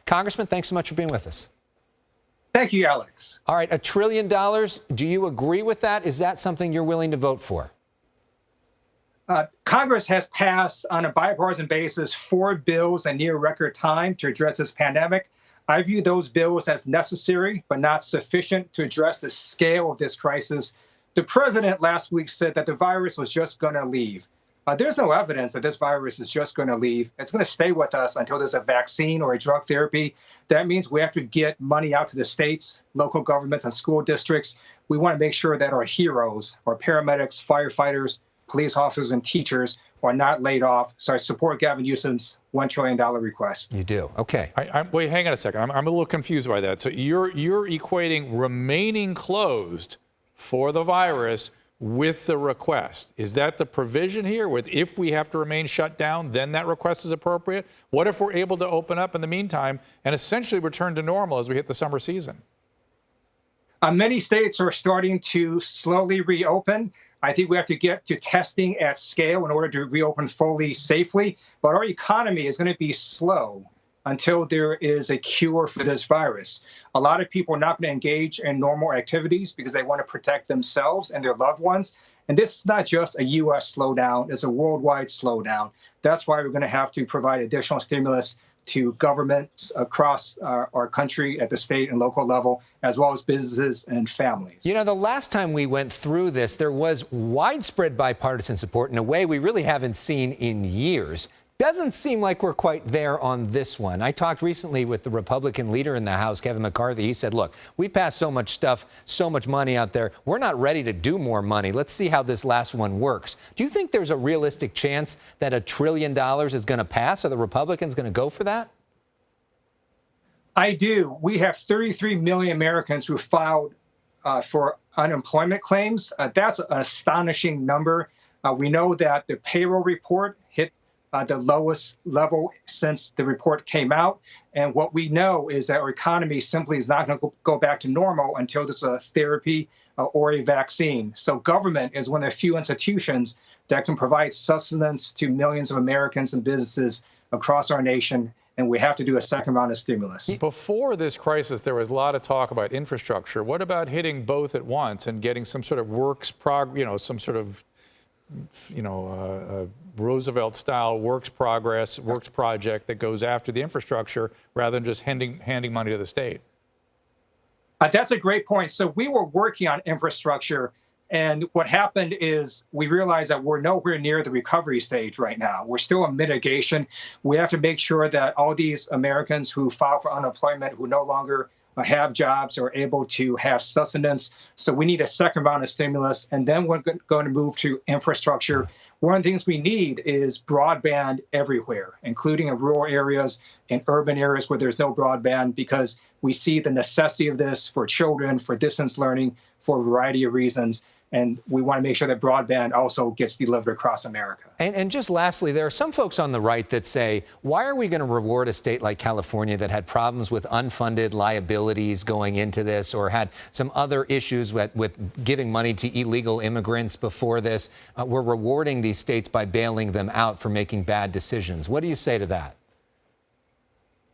Congressman, thanks so much for being with us. Thank you, Alex. All right, $1 trillion. Do you agree with that? Is that something you're willing to vote for? Congress has passed on a bipartisan basis 4 bills in near record time to address this pandemic. I view those bills as necessary, but not sufficient to address the scale of this crisis. The president last week said that the virus was just going to leave. There's no evidence that this virus is just going to leave. It's going to stay with us until there's a vaccine or a drug therapy. That means we have to get money out to the states, local governments, and school districts. We want to make sure that our heroes, our paramedics, firefighters, police officers, and teachers are not laid off. So I support Gavin Newsom's $1 trillion request. You do? Okay. Wait, hang on a second. I'm a little confused by that. So you're equating remaining closed for the virus with the request. Is that the provision here? With if we have to remain shut down, then that request is appropriate? What if we're able to open up in the meantime and essentially return to normal as we hit the summer season? Many states are starting to slowly reopen. I think we have to get to testing at scale in order to reopen fully safely. But our economy is going to be slow until there is a cure for this virus. A lot of people are not going to engage in normal activities because they want to protect themselves and their loved ones. And this is not just a U.S. slowdown, it's a worldwide slowdown. That's why we're going to have to provide additional stimulus to governments across our country at the state and local level, as well as businesses and families. You know, the last time we went through this, there was widespread bipartisan support in a way we really haven't seen in years. Doesn't seem like we're quite there on this one. I talked recently with the Republican leader in the House, Kevin McCarthy. He said, look, we've passed so much stuff, so much money out there. We're not ready to do more money. Let's see how this last one works. Do you think there's a realistic chance that $1 trillion is going to pass? Are the Republicans going to go for that? I do. We have 33 million Americans who filed for unemployment claims. That's an astonishing number. We know that the payroll report hit the lowest level since the report came out. And what we know is that our economy simply is not going to go back to normal until there's a therapy or a vaccine. So government is one of the few institutions that can provide sustenance to millions of Americans and businesses across our nation. And we have to do a second round of stimulus. Before this crisis, there was a lot of talk about infrastructure. What about hitting both at once and getting some sort of Roosevelt-style works project that goes after the infrastructure rather than just handing money to the state? That's a great point. So we were working on infrastructure, and what happened is we realized that we're nowhere near the recovery stage right now. We're still in mitigation. We have to make sure that all these Americans who file for unemployment, who no longer have jobs, are able to have sustenance. So we need a second round of stimulus, and then we're going to move to infrastructure. One of the things we need is broadband everywhere, including in rural areas and urban areas where there's no broadband, because we see the necessity of this for children, for distance learning, for a variety of reasons. And we want to make sure that broadband also gets delivered across America. And just lastly, there are some folks on the right that say, why are we going to reward a state like California that had problems with unfunded liabilities going into this, or had some other issues with giving money to illegal immigrants before this? We're rewarding these states by bailing them out for making bad decisions. What do you say to that?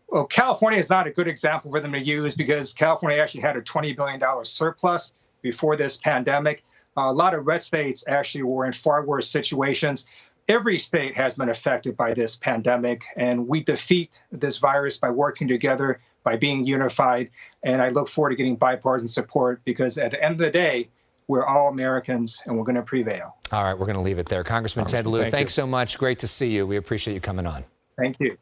Well, California is not a good example for them to use because California actually had a $20 billion surplus before this pandemic. A lot of red states actually were in far worse situations. Every state has been affected by this pandemic, and we defeat this virus by working together, by being unified. And I look forward to getting bipartisan support because at the end of the day, we're all Americans and we're going to prevail. All right, we're going to leave it there. Congressman Ted Lieu, thanks so much. Great to see you. We appreciate you coming on. Thank you.